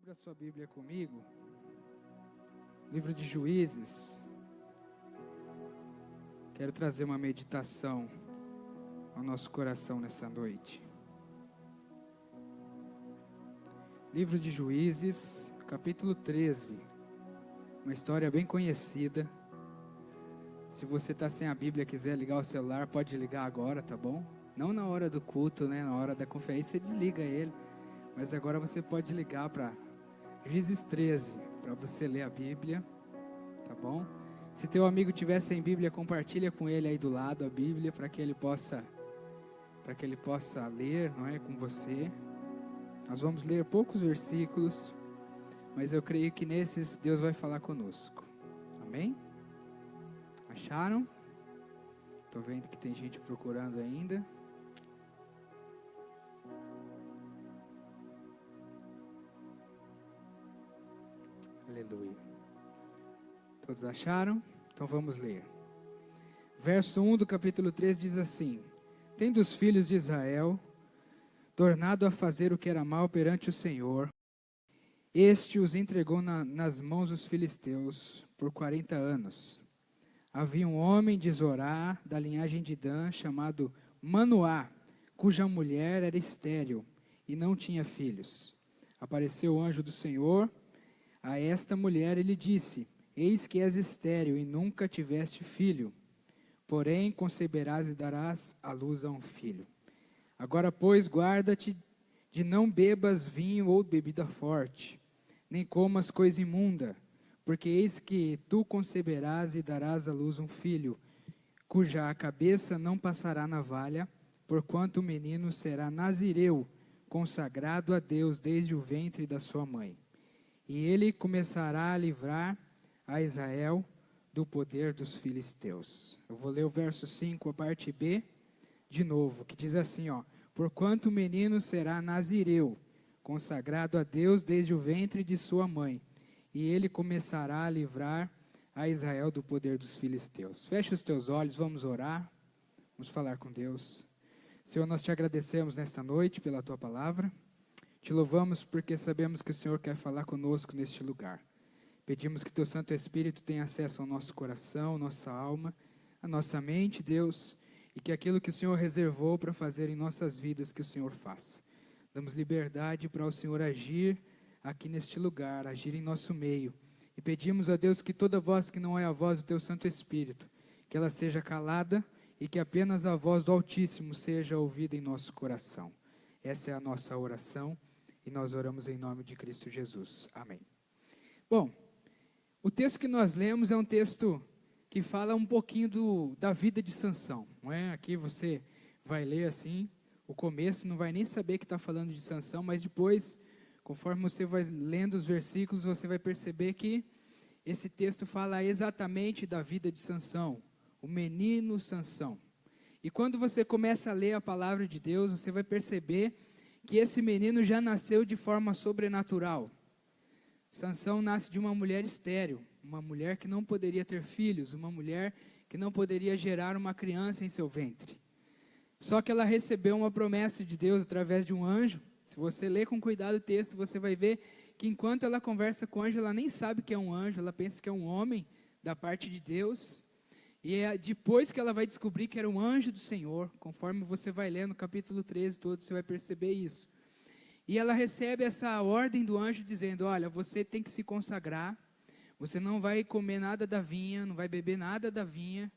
Abra sua Bíblia comigo, livro de Juízes. Quero trazer uma meditação ao nosso coração nessa noite. Livro de Juízes, capítulo 13. Uma história bem conhecida. Se você está sem a Bíblia e quiser ligar o celular, pode ligar agora, tá bom? Não na hora do culto, né? Na hora da conferência, você desliga ele. Mas agora você pode ligar para Juízes 13, para você ler a Bíblia, tá bom? Se teu amigo tiver sem Bíblia, compartilha com ele aí do lado a Bíblia, para que ele possa ler, não é, com você. Nós vamos ler poucos versículos, mas eu creio que nesses Deus vai falar conosco. Amém? Acharam? Estou vendo que tem gente procurando ainda. Aleluia. Todos acharam? Então vamos ler. Verso 1 do capítulo 3 diz assim: Tendo os filhos de Israel tornado a fazer o que era mal perante o Senhor, este os entregou nas mãos dos filisteus por 40 anos. Havia um homem de Zorá, da linhagem de Dan, chamado Manoá, cuja mulher era estéril e não tinha filhos. Apareceu o anjo do Senhor a esta mulher e lhe disse: Eis que és estéril e nunca tiveste filho, porém conceberás e darás à luz a um filho. Agora, pois, guarda-te de não bebas vinho ou bebida forte, nem comas coisa imunda, porque eis que tu conceberás e darás à luz um filho, cuja cabeça não passará navalha, porquanto o menino será nazireu, consagrado a Deus desde o ventre da sua mãe. E ele começará a livrar a Israel do poder dos filisteus. Eu vou ler o verso 5, a parte B, de novo, que diz assim, ó: Porquanto o menino será nazireu, consagrado a Deus desde o ventre de sua mãe, e ele começará a livrar a Israel do poder dos filisteus. Feche os teus olhos, vamos orar, vamos falar com Deus. Senhor, nós te agradecemos nesta noite pela tua palavra. Te louvamos porque sabemos que o Senhor quer falar conosco neste lugar. Pedimos que teu Santo Espírito tenha acesso ao nosso coração, nossa alma, a nossa mente, Deus, e que aquilo que o Senhor reservou para fazer em nossas vidas, que o Senhor faça. Damos liberdade para o Senhor agir aqui neste lugar, agir em nosso meio. E pedimos a Deus que toda voz que não é a voz do teu Santo Espírito, que ela seja calada e que apenas a voz do Altíssimo seja ouvida em nosso coração. Essa é a nossa oração. E nós oramos em nome de Cristo Jesus. Amém. Bom, o texto que nós lemos é um texto que fala um pouquinho da vida de Sansão, não é? Aqui você vai ler assim, o começo, não vai nem saber que está falando de Sansão, mas depois, conforme você vai lendo os versículos, você vai perceber que esse texto fala exatamente da vida de Sansão, o menino Sansão. E quando você começa a ler a palavra de Deus, você vai perceber que esse menino já nasceu de forma sobrenatural. Sansão nasce de uma mulher estéril, uma mulher que não poderia ter filhos, uma mulher que não poderia gerar uma criança em seu ventre. Só que ela recebeu uma promessa de Deus através de um anjo. Se você ler com cuidado o texto, você vai ver que enquanto ela conversa com o anjo, ela nem sabe que é um anjo, ela pensa que é um homem da parte de Deus. E é depois que ela vai descobrir que era um anjo do Senhor, conforme você vai ler no capítulo 13 todo, você vai perceber isso. E ela recebe essa ordem do anjo dizendo: olha, você tem que se consagrar, você não vai comer nada da vinha, não vai beber nada da vinha,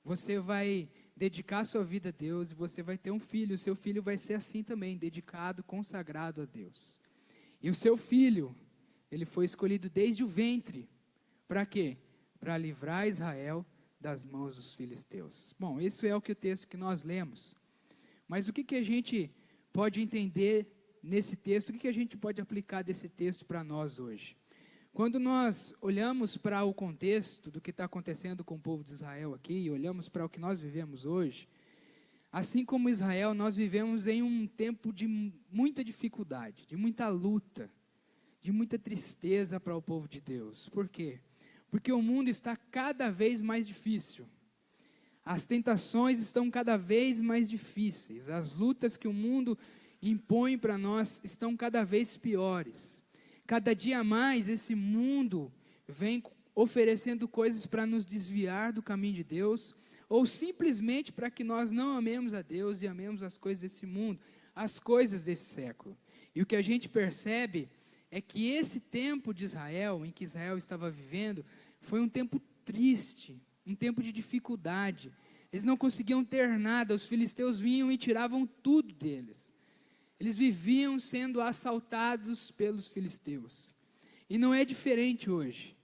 você vai dedicar sua vida a Deus e você vai ter um filho, o seu filho vai ser assim também, dedicado, consagrado a Deus. E o seu filho, ele foi escolhido desde o ventre, para quê? Para livrar Israel das mãos dos filisteus. Bom, isso é o que o texto que nós lemos. Mas o que a gente pode entender nesse texto? O que a gente pode aplicar desse texto para nós hoje? Quando nós olhamos para o contexto do que está acontecendo com o povo de Israel aqui, e olhamos para o que nós vivemos hoje, assim como Israel, nós vivemos em um tempo de muita dificuldade, de muita luta, de muita tristeza para o povo de Deus. Por quê? Porque o mundo está cada vez mais difícil. As tentações estão cada vez mais difíceis. As lutas que o mundo impõe para nós estão cada vez piores. Cada dia mais esse mundo vem oferecendo coisas para nos desviar do caminho de Deus, ou simplesmente para que nós não amemos a Deus e amemos as coisas desse mundo, as coisas desse século. E o que a gente percebe é que esse tempo de Israel, em que Israel estava vivendo, foi um tempo triste, um tempo de dificuldade. Eles não conseguiam ter nada, os filisteus vinham e tiravam tudo deles. Eles viviam sendo assaltados pelos filisteus. E não é diferente hoje.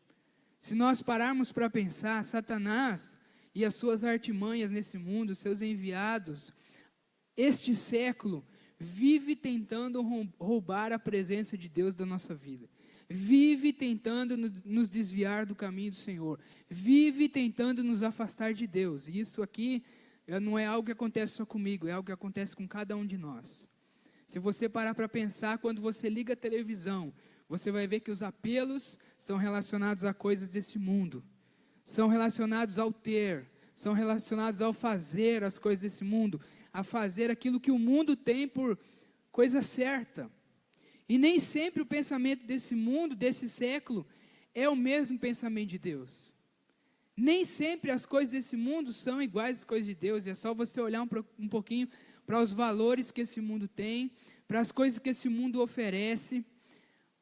Se nós pararmos para pensar, Satanás e as suas artimanhas nesse mundo, seus enviados, este século vive tentando roubar a presença de Deus da nossa vida. Vive tentando nos desviar do caminho do Senhor. Vive tentando nos afastar de Deus. E isso aqui não é algo que acontece só comigo, é algo que acontece com cada um de nós. Se você parar para pensar, quando você liga a televisão, você vai ver que os apelos são relacionados a coisas desse mundo. São relacionados ao ter, são relacionados ao fazer as coisas desse mundo, a fazer aquilo que o mundo tem por coisa certa. E nem sempre o pensamento desse mundo, desse século, é o mesmo pensamento de Deus. Nem sempre as coisas desse mundo são iguais às coisas de Deus, e é só você olhar um pouquinho para os valores que esse mundo tem, para as coisas que esse mundo oferece.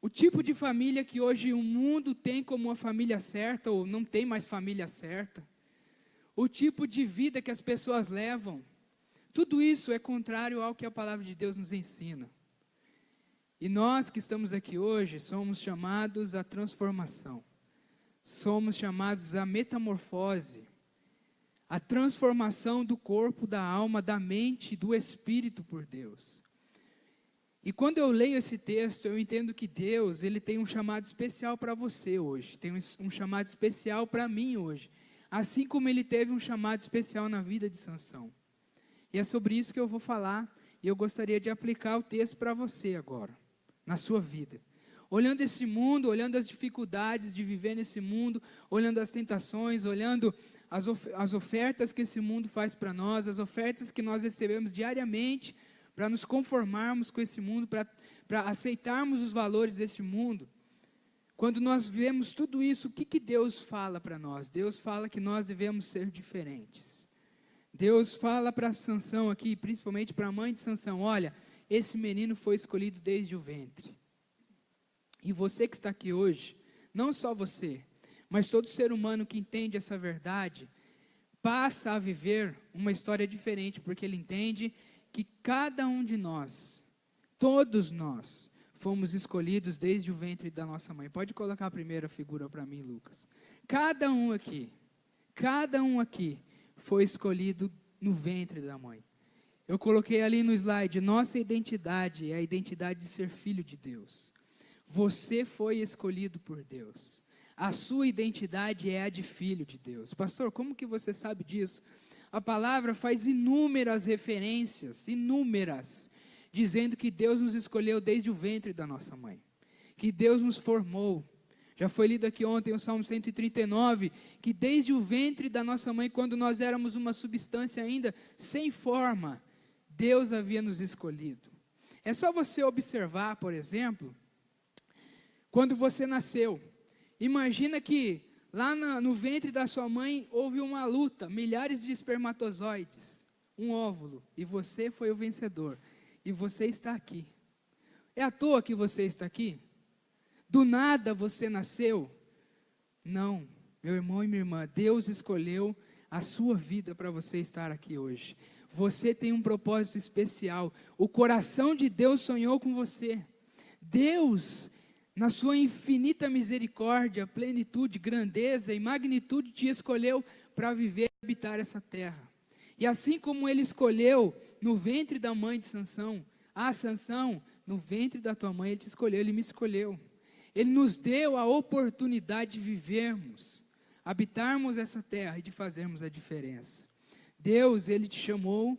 O tipo de família que hoje o mundo tem como uma família certa, ou não tem mais família certa. O tipo de vida que as pessoas levam. Tudo isso é contrário ao que a palavra de Deus nos ensina. E nós que estamos aqui hoje, somos chamados à transformação. Somos chamados à metamorfose. A transformação do corpo, da alma, da mente e do espírito por Deus. E quando eu leio esse texto, eu entendo que Deus, Ele tem um chamado especial para você hoje. Tem um chamado especial para mim hoje. Assim como Ele teve um chamado especial na vida de Sansão. E é sobre isso que eu vou falar. E eu gostaria de aplicar o texto para você agora, na sua vida. Olhando esse mundo, olhando as dificuldades de viver nesse mundo, olhando as tentações, olhando as ofertas que esse mundo faz para nós, as ofertas que nós recebemos diariamente, para nos conformarmos com esse mundo, para aceitarmos os valores desse mundo. Quando nós vemos tudo isso, o que Deus fala para nós? Deus fala que nós devemos ser diferentes. Deus fala para Sansão aqui, principalmente para a mãe de Sansão, olha, esse menino foi escolhido desde o ventre. E você que está aqui hoje, não só você, mas todo ser humano que entende essa verdade, passa a viver uma história diferente, porque ele entende que cada um de nós, todos nós, fomos escolhidos desde o ventre da nossa mãe. Pode colocar a primeira figura para mim, Lucas. Cada um aqui foi escolhido no ventre da mãe. Eu coloquei ali no slide, nossa identidade é a identidade de ser filho de Deus. Você foi escolhido por Deus. A sua identidade é a de filho de Deus. Pastor, como que você sabe disso? A palavra faz inúmeras referências, dizendo que Deus nos escolheu desde o ventre da nossa mãe, que Deus nos formou. Já foi lido aqui ontem o Salmo 139, que desde o ventre da nossa mãe, quando nós éramos uma substância ainda sem forma, Deus havia nos escolhido. É só você observar, por exemplo, quando você nasceu. Imagina que lá no ventre da sua mãe houve uma luta, milhares de espermatozoides, um óvulo, e você foi o vencedor. E você está aqui. É à toa que você está aqui? Do nada você nasceu? Não, meu irmão e minha irmã, Deus escolheu a sua vida para você estar aqui hoje. Você tem um propósito especial. O coração de Deus sonhou com você. Deus, na sua infinita misericórdia, plenitude, grandeza e magnitude, te escolheu para viver e habitar essa terra. E assim como Ele escolheu no ventre da mãe de Sansão, Sansão, no ventre da tua mãe Ele te escolheu, Ele me escolheu. Ele nos deu a oportunidade de vivermos, habitarmos essa terra e de fazermos a diferença. Deus, Ele te chamou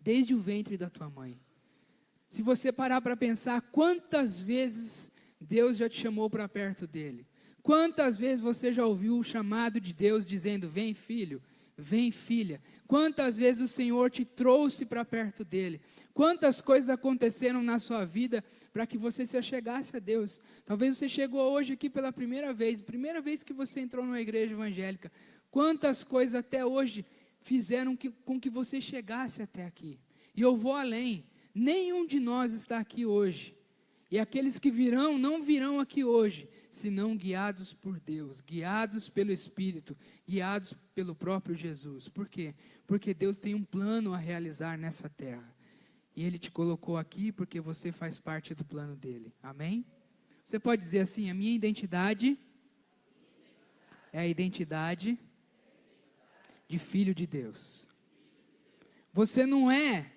desde o ventre da tua mãe. Se você parar para pensar, quantas vezes Deus já te chamou para perto dEle? Quantas vezes você já ouviu o chamado de Deus dizendo, vem filho, vem filha? Quantas vezes o Senhor te trouxe para perto dEle? Quantas coisas aconteceram na sua vida para que você se achegasse a Deus. Talvez você chegou hoje aqui pela primeira vez que você entrou numa igreja evangélica. Quantas coisas até hoje fizeram com que você chegasse até aqui. E eu vou além, nenhum de nós está aqui hoje. E aqueles que virão, não virão aqui hoje, senão guiados por Deus, guiados pelo Espírito, guiados pelo próprio Jesus. Por quê? Porque Deus tem um plano a realizar nessa terra. E Ele te colocou aqui porque você faz parte do plano dEle. Amém? Você pode dizer assim, a minha identidade é a identidade de filho de Deus. Você não é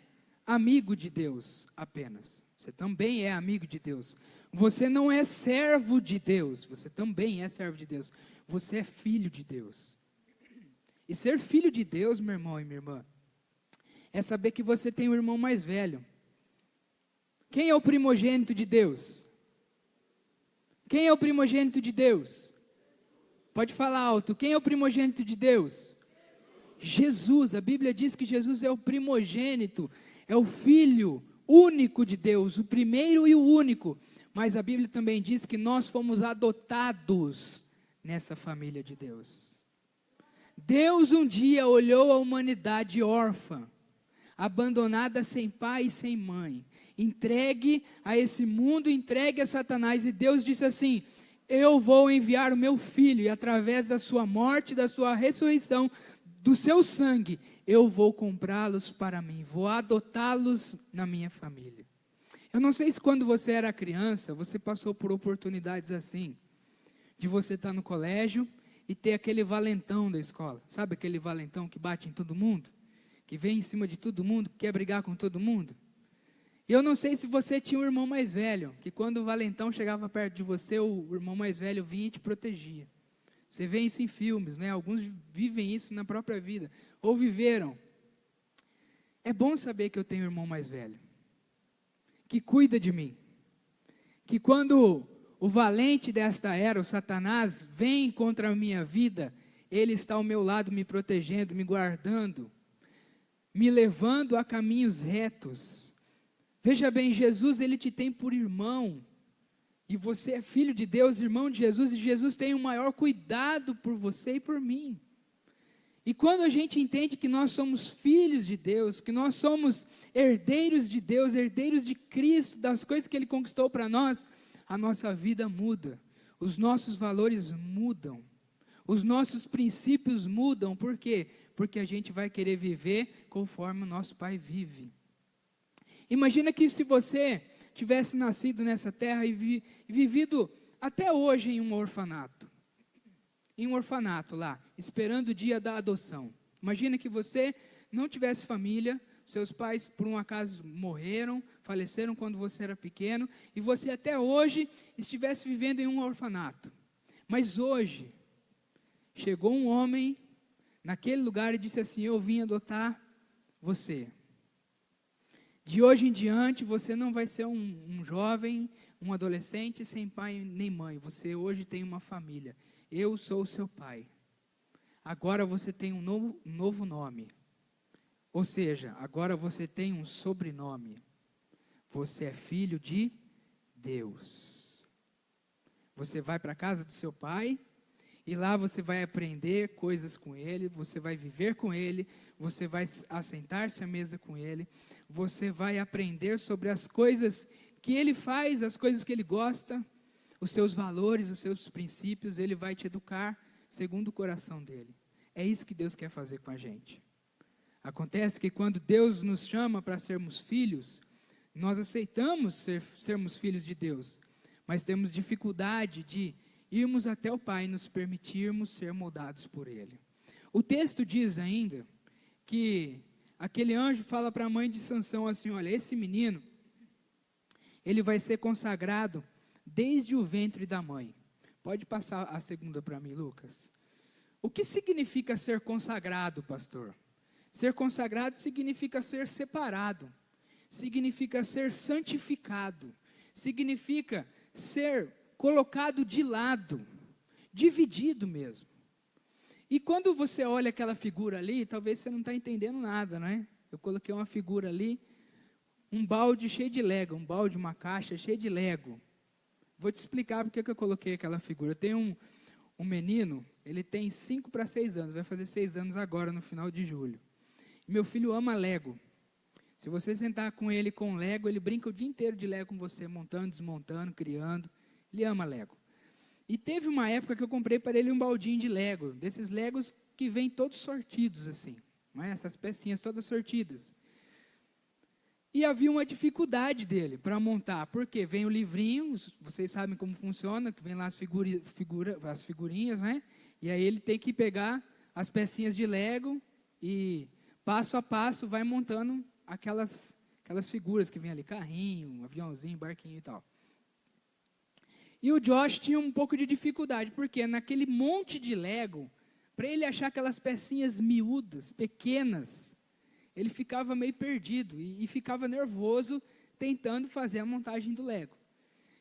amigo de Deus apenas. Você também é amigo de Deus. Você não é servo de Deus. Você também é servo de Deus. Você é filho de Deus. E ser filho de Deus, meu irmão e minha irmã, é saber que você tem um irmão mais velho. Quem é o primogênito de Deus? Quem é o primogênito de Deus? Pode falar alto. Quem é o primogênito de Deus? Jesus. A Bíblia diz que Jesus é o primogênito, é o filho único de Deus, o primeiro e o único. Mas a Bíblia também diz que nós fomos adotados nessa família de Deus. Deus um dia olhou a humanidade órfã, abandonada sem pai e sem mãe, entregue a esse mundo, entregue a Satanás, e Deus disse assim, eu vou enviar o meu filho, e através da sua morte, da sua ressurreição, do seu sangue, eu vou comprá-los para mim, vou adotá-los na minha família. Eu não sei se quando você era criança, você passou por oportunidades assim, de você estar no colégio e ter aquele valentão da escola, sabe aquele valentão que bate em todo mundo? Que vem em cima de todo mundo, que quer brigar com todo mundo. E eu não sei se você tinha um irmão mais velho, que quando o valentão chegava perto de você, o irmão mais velho vinha e te protegia. Você vê isso em filmes, né? Alguns vivem isso na própria vida, ou viveram. É bom saber que eu tenho um irmão mais velho, que cuida de mim, que quando o valente desta era, o Satanás, vem contra a minha vida, ele está ao meu lado me protegendo, me guardando, me levando a caminhos retos. Veja bem, Jesus, Ele te tem por irmão, e você é filho de Deus, irmão de Jesus, e Jesus tem o maior cuidado por você e por mim. E quando a gente entende que nós somos filhos de Deus, que nós somos herdeiros de Deus, herdeiros de Cristo, das coisas que Ele conquistou para nós, a nossa vida muda, os nossos valores mudam, os nossos princípios mudam. Por quê? Porque a gente vai querer viver conforme o nosso Pai vive. Imagina que se você tivesse nascido nessa terra e vivido até hoje em um orfanato lá, esperando o dia da adoção. Imagina que você não tivesse família, seus pais por um acaso morreram, faleceram quando você era pequeno, e você até hoje estivesse vivendo em um orfanato. Mas hoje, chegou um homem naquele lugar e disse assim, eu vim adotar você. De hoje em diante, você não vai ser um jovem, um adolescente sem pai nem mãe. Você hoje tem uma família. Eu sou o seu pai. Agora você tem um novo nome. Ou seja, agora você tem um sobrenome. Você é filho de Deus. Você vai para a casa do seu pai, e lá você vai aprender coisas com ele, você vai viver com ele, você vai assentar-se à mesa com ele, você vai aprender sobre as coisas que ele faz, as coisas que ele gosta, os seus valores, os seus princípios, ele vai te educar segundo o coração dele. É isso que Deus quer fazer com a gente. Acontece que quando Deus nos chama para sermos filhos, nós aceitamos sermos filhos de Deus, mas temos dificuldade de irmos até o Pai e nos permitirmos ser moldados por Ele. O texto diz ainda que aquele anjo fala para a mãe de Sansão assim, olha, esse menino, ele vai ser consagrado desde o ventre da mãe. Pode passar a segunda para mim, Lucas. O que significa ser consagrado, pastor? Ser consagrado significa ser separado, significa ser santificado, significa ser colocado de lado, dividido mesmo. E quando você olha aquela figura ali, talvez você não está entendendo nada, não é? Eu coloquei uma figura ali, um balde cheio de Lego, um balde, uma caixa cheia de Lego. Vou te explicar porque que eu coloquei aquela figura. Eu tenho um menino, ele tem 5 para 6 anos, vai fazer 6 anos agora, no final de julho. E meu filho ama Lego. Se você sentar com ele com Lego, ele brinca o dia inteiro de Lego com você, montando, desmontando, criando. Ele ama Lego. E teve uma época que eu comprei para ele um baldinho de Lego, desses Legos que vêm todos sortidos assim, não é? Essas pecinhas todas sortidas. E havia uma dificuldade dele para montar, porque vem o livrinho, vocês sabem como funciona, que vem lá as figurinhas, né? E aí ele tem que pegar as pecinhas de Lego e passo a passo vai montando aquelas figuras que vem ali, carrinho, aviãozinho, barquinho e tal. E o Josh tinha um pouco de dificuldade, porque naquele monte de Lego, para ele achar aquelas pecinhas miúdas, pequenas, ele ficava meio perdido e ficava nervoso tentando fazer a montagem do Lego.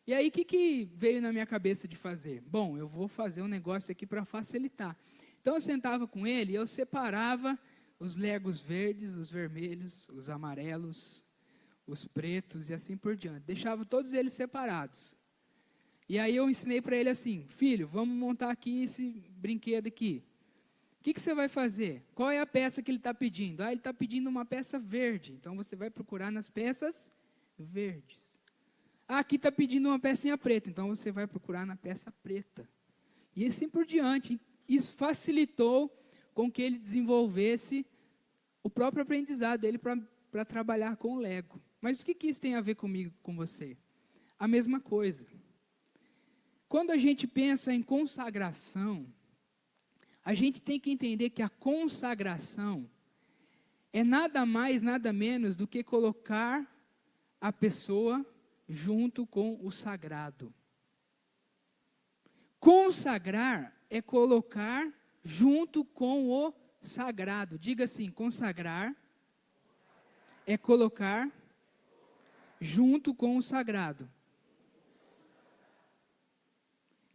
E aí, o que veio na minha cabeça de fazer? Bom, eu vou fazer um negócio aqui para facilitar. Então, eu sentava com ele e eu separava os Legos verdes, os vermelhos, os amarelos, os pretos e assim por diante. Deixava todos eles separados. E aí eu ensinei para ele assim, filho, vamos montar aqui esse brinquedo aqui. O que você vai fazer? Qual é a peça que ele está pedindo? Ele está pedindo uma peça verde. Então, você vai procurar nas peças verdes. Aqui está pedindo uma pecinha preta. Então, você vai procurar na peça preta. E assim por diante. Isso facilitou com que ele desenvolvesse o próprio aprendizado dele para trabalhar com o Lego. Mas o que isso tem a ver comigo, com você? A mesma coisa. Quando a gente pensa em consagração, a gente tem que entender que a consagração é nada mais, nada menos do que colocar a pessoa junto com o sagrado. Consagrar é colocar junto com o sagrado. Diga assim, consagrar é colocar junto com o sagrado.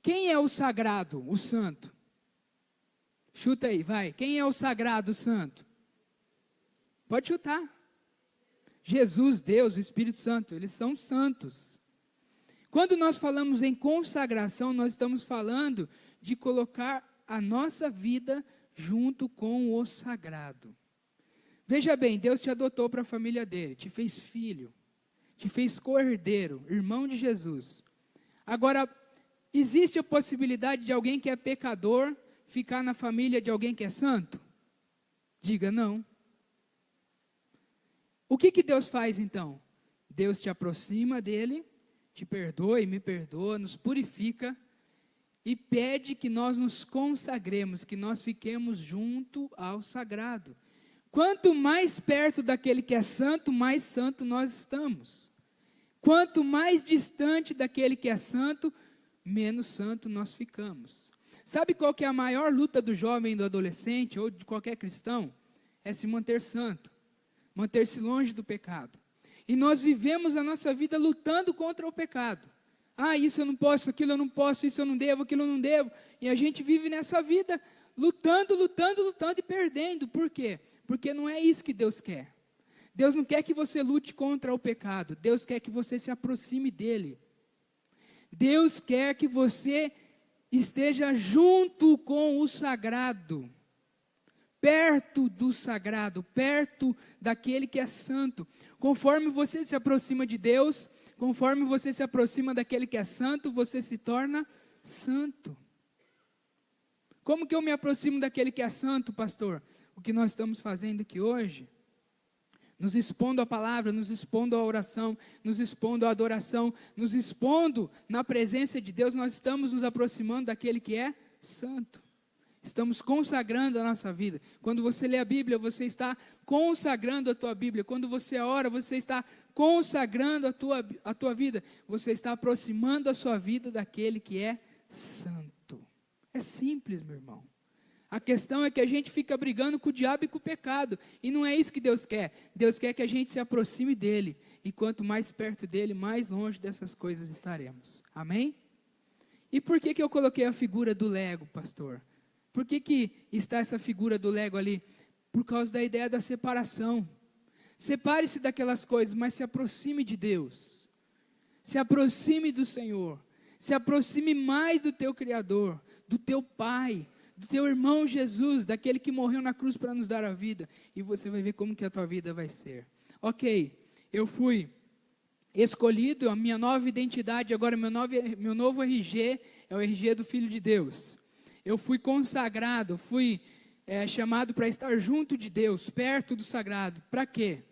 Quem é o sagrado, o santo? Chuta aí, vai. Quem é o sagrado, o santo? Pode chutar. Jesus, Deus, o Espírito Santo, eles são santos. Quando nós falamos em consagração, nós estamos falando de colocar a nossa vida junto com o sagrado. Veja bem, Deus te adotou para a família dele, te fez filho, te fez co-herdeiro, irmão de Jesus. Agora, existe a possibilidade de alguém que é pecador ficar na família de alguém que é santo? Diga não. O que Deus faz então? Deus te aproxima dele, te perdoa e me perdoa, nos purifica e pede que nós nos consagremos, que nós fiquemos junto ao sagrado. Quanto mais perto daquele que é santo, mais santo nós estamos. Quanto mais distante daquele que é santo, menos santo nós ficamos. Sabe qual que é a maior luta do jovem, do adolescente ou de qualquer cristão? É se manter santo, manter-se longe do pecado. E nós vivemos a nossa vida lutando contra o pecado. Isso eu não posso, aquilo eu não posso, isso eu não devo, aquilo eu não devo. E a gente vive nessa vida lutando e perdendo. Por quê? Porque não é isso que Deus quer. Deus não quer que você lute contra o pecado. Deus quer que você se aproxime dele. Deus quer que você esteja junto com o sagrado, perto do sagrado, perto daquele que é santo. Conforme você se aproxima de Deus, conforme você se aproxima daquele que é santo, você se torna santo. Como que eu me aproximo daquele que é santo, pastor? O que nós estamos fazendo aqui hoje, nos expondo à palavra, nos expondo à oração, nos expondo à adoração, nos expondo na presença de Deus, nós estamos nos aproximando daquele que é santo. Estamos consagrando a nossa vida. Quando você lê a Bíblia, você está consagrando a tua Bíblia. Quando você ora, você está consagrando a tua vida. Você está aproximando a sua vida daquele que é santo. É simples, meu irmão. A questão é que a gente fica brigando com o diabo e com o pecado. E não é isso que Deus quer. Deus quer que a gente se aproxime dele. E quanto mais perto dele, mais longe dessas coisas estaremos. Amém? E por que eu coloquei a figura do Lego, pastor? Por que está essa figura do Lego ali? Por causa da ideia da separação. Separe-se daquelas coisas, mas se aproxime de Deus. Se aproxime do Senhor. Se aproxime mais do teu Criador, do teu Pai, do teu irmão Jesus, daquele que morreu na cruz para nos dar a vida. E você vai ver como que a tua vida vai ser. Ok, eu fui escolhido, a minha nova identidade, agora meu novo RG é o RG do Filho de Deus. Eu fui consagrado, fui chamado para estar junto de Deus, perto do sagrado. Para quê?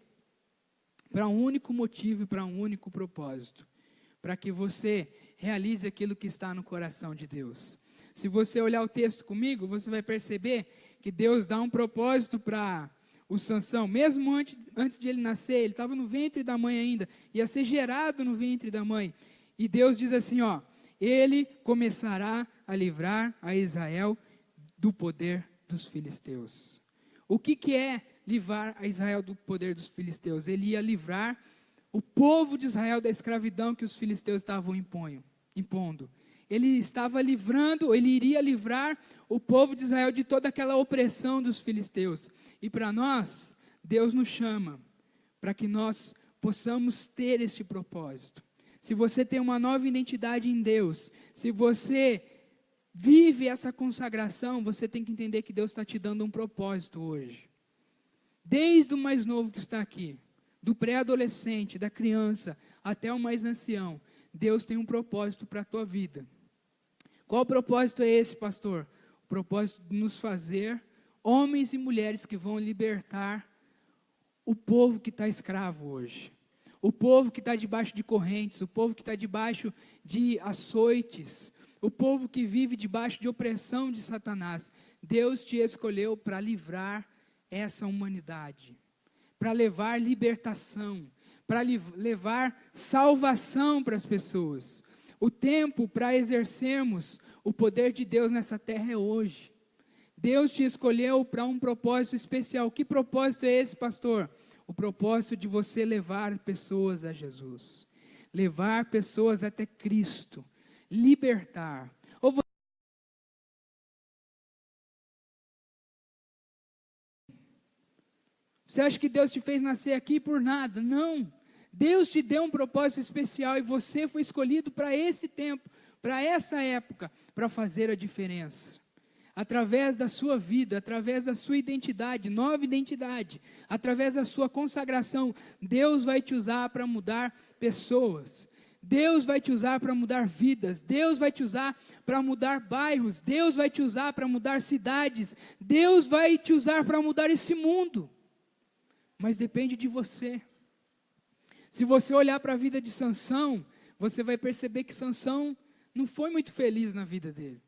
Para um único motivo e para um único propósito. Para que você realize aquilo que está no coração de Deus. Se você olhar o texto comigo, você vai perceber que Deus dá um propósito para o Sansão, mesmo antes de ele nascer, ele estava no ventre da mãe ainda, ia ser gerado no ventre da mãe. E Deus diz assim, ó, ele começará a livrar a Israel do poder dos filisteus. O que é livrar a Israel do poder dos filisteus? Ele ia livrar o povo de Israel da escravidão que os filisteus estavam impondo. Ele estava livrando, ele iria livrar o povo de Israel de toda aquela opressão dos filisteus. E para nós, Deus nos chama para que nós possamos ter este propósito. Se você tem uma nova identidade em Deus, se você vive essa consagração, você tem que entender que Deus está te dando um propósito hoje. Desde o mais novo que está aqui, do pré-adolescente, da criança, até o mais ancião, Deus tem um propósito para a tua vida. Qual propósito é esse, pastor? O propósito de nos fazer homens e mulheres que vão libertar o povo que está escravo hoje. O povo que está debaixo de correntes, o povo que está debaixo de açoites, o povo que vive debaixo de opressão de Satanás. Deus te escolheu para livrar essa humanidade, para levar libertação, para levar salvação para as pessoas. O tempo para exercermos o poder de Deus nessa terra é hoje. Deus te escolheu para um propósito especial. Que propósito é esse, pastor? O propósito de você levar pessoas a Jesus. Levar pessoas até Cristo. Libertar. Você acha que Deus te fez nascer aqui por nada? Não. Deus te deu um propósito especial e você foi escolhido para esse tempo, para essa época, para fazer a diferença. Através da sua vida, através da sua identidade, nova identidade, através da sua consagração, Deus vai te usar para mudar pessoas. Deus vai te usar para mudar vidas. Deus vai te usar para mudar bairros. Deus vai te usar para mudar cidades. Deus vai te usar para mudar esse mundo. Mas depende de você. Se você olhar para a vida de Sansão, você vai perceber que Sansão não foi muito feliz na vida dele.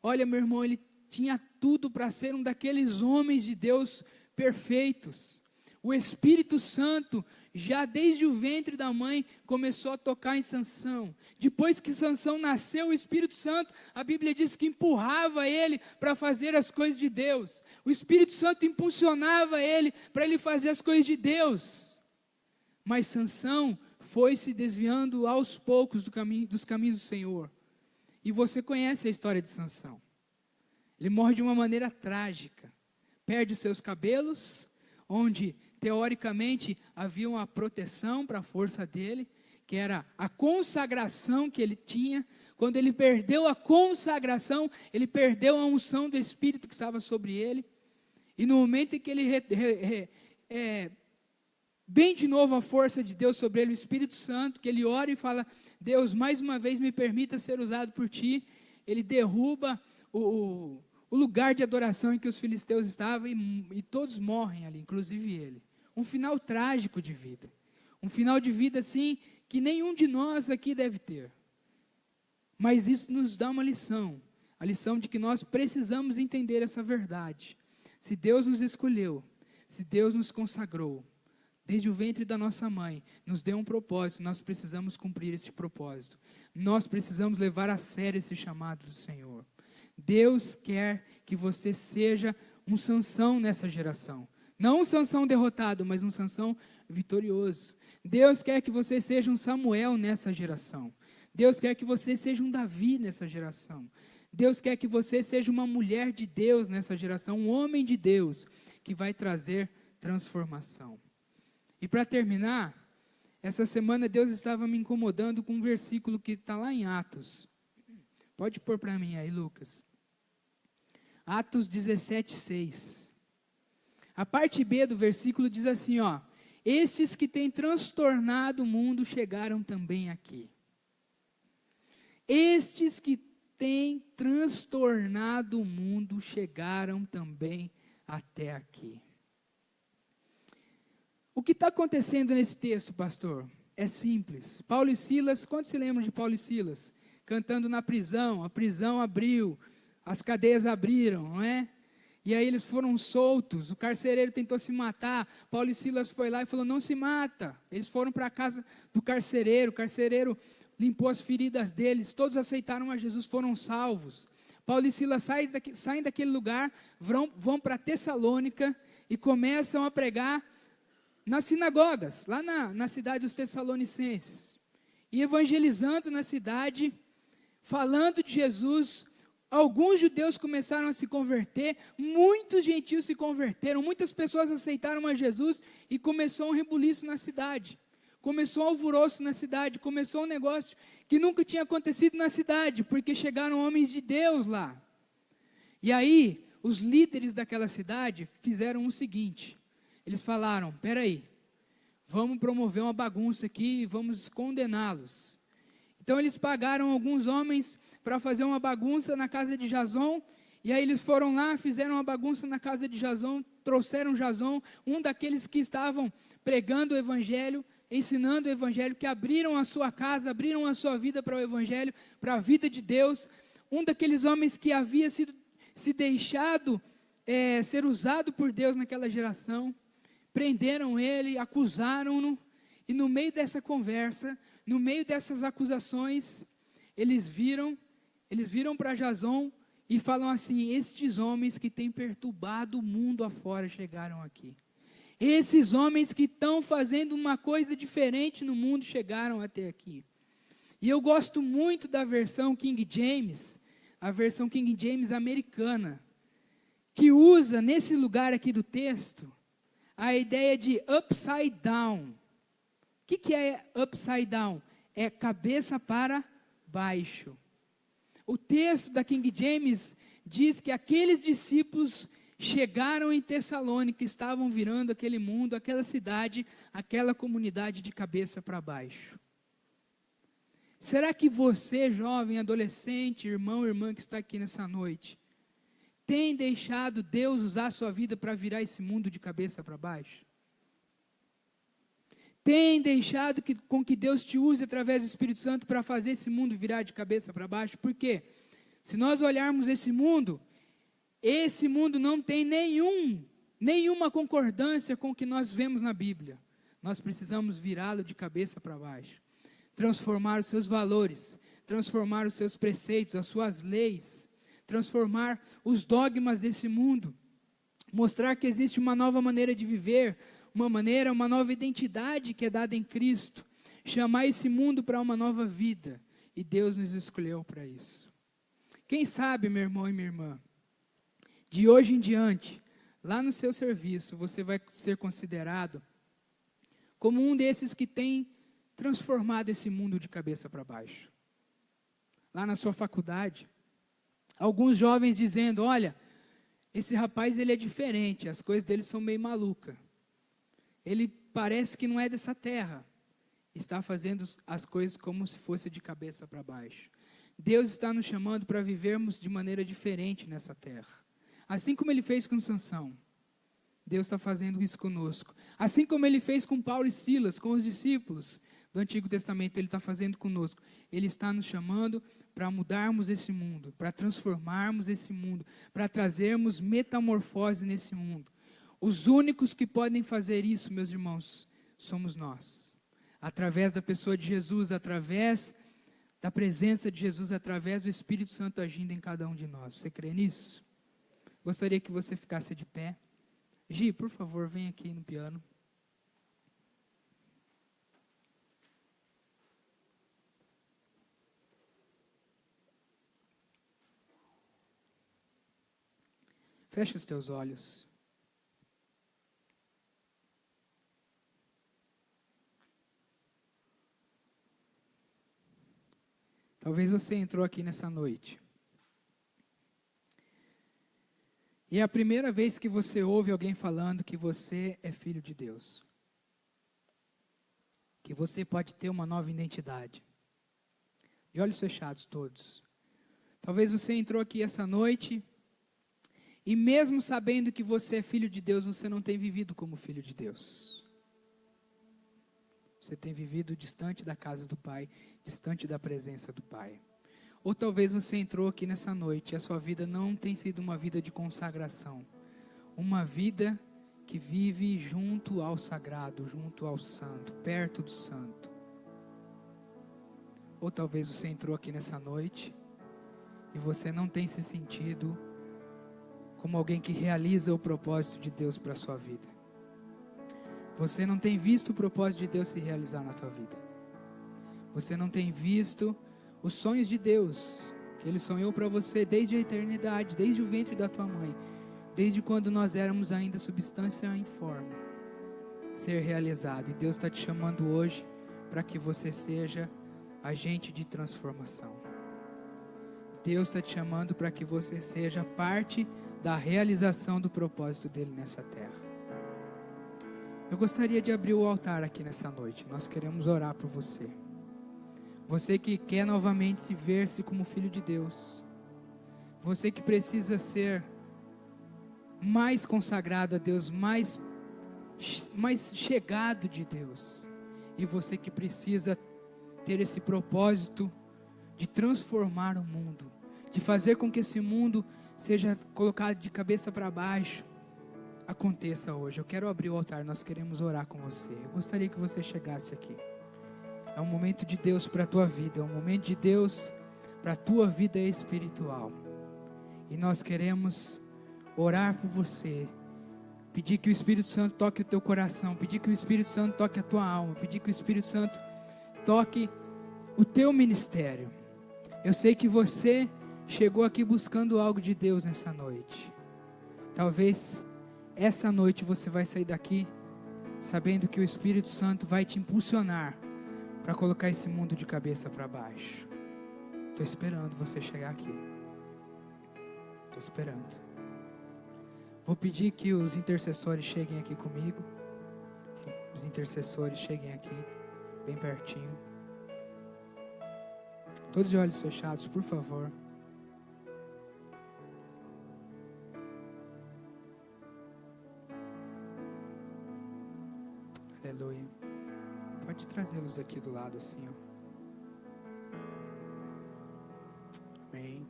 Olha, meu irmão, ele tinha tudo para ser um daqueles homens de Deus perfeitos. O Espírito Santo, já desde o ventre da mãe, começou a tocar em Sansão. Depois que Sansão nasceu, o Espírito Santo, a Bíblia diz que empurrava ele para fazer as coisas de Deus. O Espírito Santo impulsionava ele para ele fazer as coisas de Deus. Mas Sansão foi se desviando aos poucos dos caminhos do Senhor. E você conhece a história de Sansão. Ele morre de uma maneira trágica. Perde os seus cabelos, onde teoricamente havia uma proteção para a força dele, que era a consagração que ele tinha. Quando ele perdeu a consagração, ele perdeu a unção do Espírito que estava sobre ele. E no momento em que ele vem de novo a força de Deus sobre ele, o Espírito Santo, que ele ora e fala, Deus, mais uma vez me permita ser usado por ti. Ele derruba o lugar de adoração em que os filisteus estavam e todos morrem ali, inclusive ele. Um final trágico de vida. Um final de vida assim que nenhum de nós aqui deve ter. Mas isso nos dá uma lição. A lição de que nós precisamos entender essa verdade. Se Deus nos escolheu, se Deus nos consagrou, desde o ventre da nossa mãe, nos deu um propósito, nós precisamos cumprir esse propósito. Nós precisamos levar a sério esse chamado do Senhor. Deus quer que você seja um Sansão nessa geração. Não um Sansão derrotado, mas um Sansão vitorioso. Deus quer que você seja um Samuel nessa geração. Deus quer que você seja um Davi nessa geração. Deus quer que você seja uma mulher de Deus nessa geração, um homem de Deus, que vai trazer transformação. E para terminar, essa semana Deus estava me incomodando com um versículo que está lá em Atos. Pode pôr para mim aí, Lucas. Atos 17:6. A parte B do versículo diz assim, ó: estes que têm transtornado o mundo chegaram também aqui. Estes que têm transtornado o mundo chegaram também até aqui. O que está acontecendo nesse texto, pastor? É simples. Paulo e Silas, quantos se lembram de Paulo e Silas? Cantando na prisão, a prisão abriu, as cadeias abriram, não é? E aí eles foram soltos, o carcereiro tentou se matar, Paulo e Silas foi lá e falou, não se mata. Eles foram para a casa do carcereiro, o carcereiro limpou as feridas deles, todos aceitaram a Jesus, foram salvos. Paulo e Silas saem daquele lugar, vão para Tessalônica e começam a pregar nas sinagogas, lá na cidade dos Tessalonicenses, e evangelizando na cidade, falando de Jesus. Alguns judeus começaram a se converter, muitos gentios se converteram, muitas pessoas aceitaram a Jesus e começou um rebuliço na cidade, começou um alvoroço na cidade, começou um negócio que nunca tinha acontecido na cidade, porque chegaram homens de Deus lá. E aí, os líderes daquela cidade fizeram o seguinte, eles falaram, peraí, vamos promover uma bagunça aqui e vamos condená-los. Então eles pagaram alguns homens para fazer uma bagunça na casa de Jason, e aí eles foram lá, fizeram uma bagunça na casa de Jason, trouxeram Jason, um daqueles que estavam pregando o evangelho, ensinando o evangelho, que abriram a sua casa, abriram a sua vida para o evangelho, para a vida de Deus, um daqueles homens que havia se deixado ser usado por Deus naquela geração, prenderam ele, acusaram-no, e no meio dessa conversa, no meio dessas acusações, eles viram para Jason e falam assim, estes homens que têm perturbado o mundo afora chegaram aqui. Esses homens que estão fazendo uma coisa diferente no mundo chegaram até aqui. E eu gosto muito da versão King James, a versão King James americana, que usa nesse lugar aqui do texto, a ideia de upside down. O que é upside down? É cabeça para baixo. O texto da King James diz que aqueles discípulos chegaram em Tessalônica, estavam virando aquele mundo, aquela cidade, aquela comunidade de cabeça para baixo. Será que você, jovem, adolescente, irmão, irmã que está aqui nessa noite, tem deixado Deus usar a sua vida para virar esse mundo de cabeça para baixo? Tem deixado com que Deus te use através do Espírito Santo para fazer esse mundo virar de cabeça para baixo? Por quê? Se nós olharmos esse mundo não tem nenhuma concordância com o que nós vemos na Bíblia. Nós precisamos virá-lo de cabeça para baixo. Transformar os seus valores, transformar os seus preceitos, as suas leis, transformar os dogmas desse mundo, mostrar que existe uma nova maneira de viver, uma nova identidade que é dada em Cristo, chamar esse mundo para uma nova vida, e Deus nos escolheu para isso. Quem sabe, meu irmão e minha irmã, de hoje em diante, lá no seu serviço, você vai ser considerado como um desses que tem transformado esse mundo de cabeça para baixo. Lá na sua faculdade, alguns jovens dizendo, olha, esse rapaz ele é diferente, as coisas dele são meio malucas. Ele parece que não é dessa terra, está fazendo as coisas como se fosse de cabeça para baixo. Deus está nos chamando para vivermos de maneira diferente nessa terra. Assim como Ele fez com Sansão, Deus está fazendo isso conosco. Assim como Ele fez com Paulo e Silas, com os discípulos do Antigo Testamento, Ele está fazendo conosco. Ele está nos chamando para mudarmos esse mundo, para transformarmos esse mundo, para trazermos metamorfose nesse mundo. Os únicos que podem fazer isso, meus irmãos, somos nós. Através da pessoa de Jesus, através da presença de Jesus, através do Espírito Santo agindo em cada um de nós. Você crê nisso? Gostaria que você ficasse de pé. Gi, por favor, vem aqui no piano. Feche os teus olhos. Talvez você entrou aqui nessa noite e é a primeira vez que você ouve alguém falando que você é filho de Deus, que você pode ter uma nova identidade. De olhos fechados todos. Talvez você entrou aqui essa noite e mesmo sabendo que você é filho de Deus, você não tem vivido como filho de Deus. Você tem vivido distante da casa do Pai, distante da presença do Pai. Ou talvez você entrou aqui nessa noite e a sua vida não tem sido uma vida de consagração. Uma vida que vive junto ao sagrado, junto ao santo, perto do santo. Ou talvez você entrou aqui nessa noite e você não tem se sentido como alguém que realiza o propósito de Deus para a sua vida. Você não tem visto o propósito de Deus se realizar na tua vida. Você não tem visto os sonhos de Deus, que Ele sonhou para você desde a eternidade, desde o ventre da tua mãe, desde quando nós éramos ainda substância informe, ser realizado. E Deus está te chamando hoje para que você seja agente de transformação. Deus está te chamando para que você seja parte da realização do propósito dEle nessa terra. Eu gostaria de abrir o altar aqui nessa noite. Nós queremos orar por você. Você que quer novamente se ver-se como filho de Deus. Você que precisa ser mais consagrado a Deus, mais chegado de Deus. E você que precisa ter esse propósito de transformar o mundo, de fazer com que esse mundo seja colocado de cabeça para baixo, aconteça hoje. Eu quero abrir o altar, nós queremos orar com você. Eu gostaria que você chegasse aqui. É um momento de Deus para a tua vida, é um momento de Deus para a tua vida espiritual. E nós queremos orar por você, pedir que o Espírito Santo toque o teu coração, pedir que o Espírito Santo toque a tua alma, pedir que o Espírito Santo toque o teu ministério. Eu sei que você chegou aqui buscando algo de Deus nessa noite. Talvez essa noite você vai sair daqui sabendo que o Espírito Santo vai te impulsionar para colocar esse mundo de cabeça para baixo. Estou esperando você chegar aqui. Estou esperando. Vou pedir que os intercessores cheguem aqui comigo. Os intercessores cheguem aqui, bem pertinho. Todos de olhos fechados, por favor. Aleluia. Pode trazê-los aqui do lado assim, ó. Amém.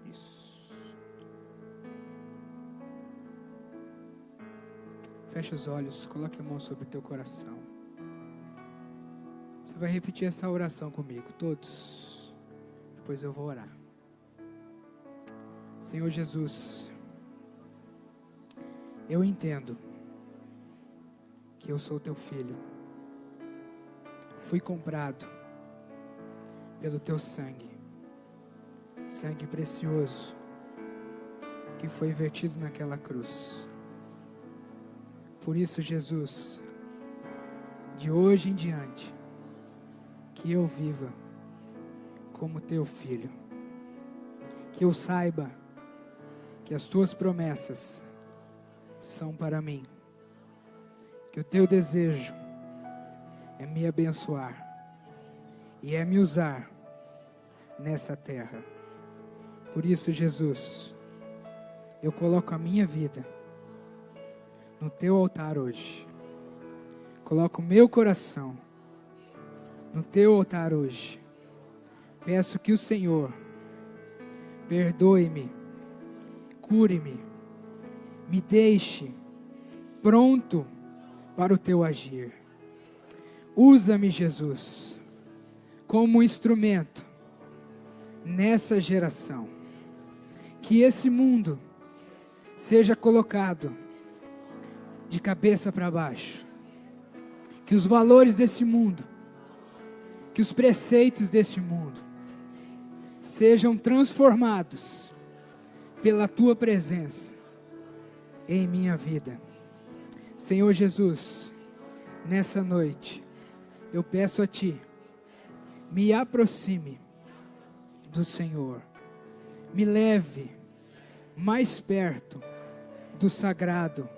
Isso. Fecha os olhos, coloque a mão sobre o teu coração. Você vai repetir essa oração comigo, todos. Depois eu vou orar. Senhor Jesus, eu entendo que eu sou teu filho. Fui comprado pelo teu sangue, sangue precioso, que foi vertido naquela cruz. Por isso, Jesus, de hoje em diante, que eu viva como teu filho, que eu saiba que as tuas promessas são para mim, que o teu desejo é me abençoar e é me usar nessa terra. Por isso, Jesus, eu coloco a minha vida no teu altar hoje. Coloco o meu coração no teu altar hoje. Peço que o Senhor perdoe-me, cure-me, me deixe pronto para o teu agir. Usa-me, Jesus, como instrumento nessa geração. Que esse mundo seja colocado de cabeça para baixo. Que os valores desse mundo, que os preceitos deste mundo sejam transformados pela tua presença em minha vida. Senhor Jesus, nessa noite, eu peço a Ti, me aproxime do Senhor, me leve mais perto do sagrado,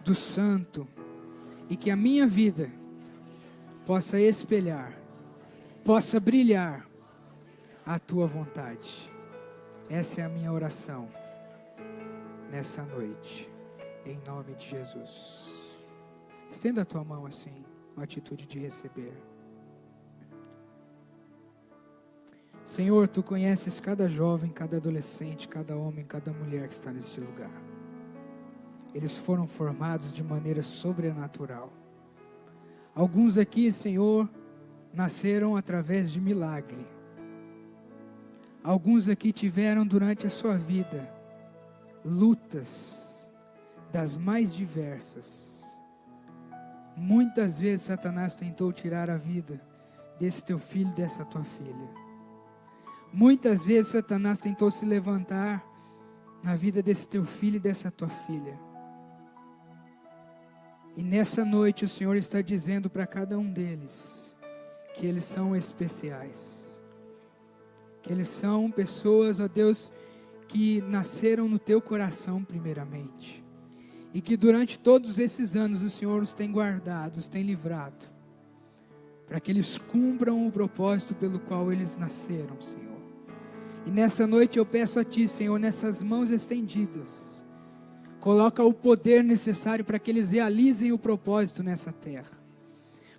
do santo, e que a minha vida possa espelhar, possa brilhar a Tua vontade. Essa é a minha oração nessa noite, em nome de Jesus. Estenda a tua mão assim, uma atitude de receber. Senhor, Tu conheces cada jovem, cada adolescente, cada homem, cada mulher que está neste lugar. Eles foram formados de maneira sobrenatural. Alguns aqui, Senhor, nasceram através de milagre. Alguns aqui tiveram durante a sua vida lutas das mais diversas. Muitas vezes Satanás tentou tirar a vida desse teu filho e dessa tua filha. Muitas vezes Satanás tentou se levantar na vida desse teu filho e dessa tua filha. E nessa noite o Senhor está dizendo para cada um deles que eles são especiais. Que eles são pessoas, ó Deus, que nasceram no teu coração primeiramente. E que durante todos esses anos o Senhor os tem guardado, os tem livrado. Para que eles cumpram o propósito pelo qual eles nasceram, Senhor. E nessa noite eu peço a Ti, Senhor, nessas mãos estendidas, coloca o poder necessário para que eles realizem o propósito nessa terra.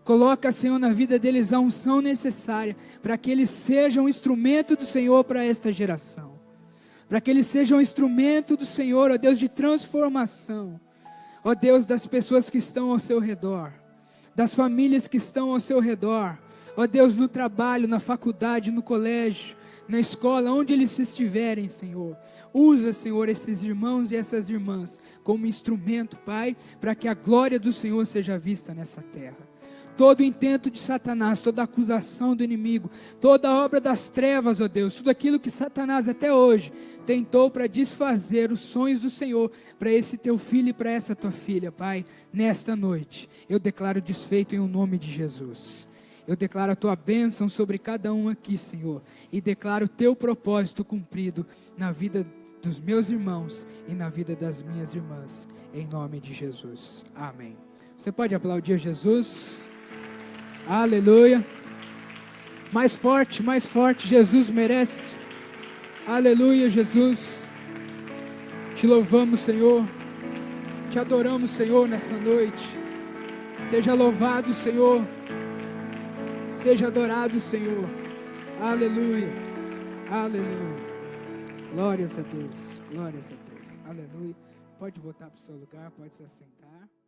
Coloca, Senhor, na vida deles a unção necessária para que eles sejam instrumento do Senhor para esta geração. Para que eles sejam instrumento do Senhor, ó Deus, de transformação. Ó Deus, das pessoas que estão ao seu redor, das famílias que estão ao seu redor. Ó Deus, no trabalho, na faculdade, no colégio, na escola, onde eles estiverem, Senhor. Usa, Senhor, esses irmãos e essas irmãs como instrumento, Pai, para que a glória do Senhor seja vista nessa terra. Todo intento de Satanás, toda acusação do inimigo, toda obra das trevas, ó Deus, tudo aquilo que Satanás até hoje tentou para desfazer os sonhos do Senhor, para esse teu filho e para essa tua filha, Pai, nesta noite, eu declaro desfeito em o nome de Jesus. Eu declaro a Tua bênção sobre cada um aqui, Senhor, e declaro o Teu propósito cumprido na vida dos meus irmãos e na vida das minhas irmãs, em nome de Jesus. Amém. Você pode aplaudir Jesus? Aleluia. Mais forte, Jesus merece. Aleluia, Jesus. Te louvamos, Senhor. Te adoramos, Senhor, nessa noite. Seja louvado, Senhor. Seja adorado, Senhor. Aleluia. Aleluia. Glórias a Deus. Glórias a Deus. Aleluia. Pode voltar para o seu lugar, pode se assentar.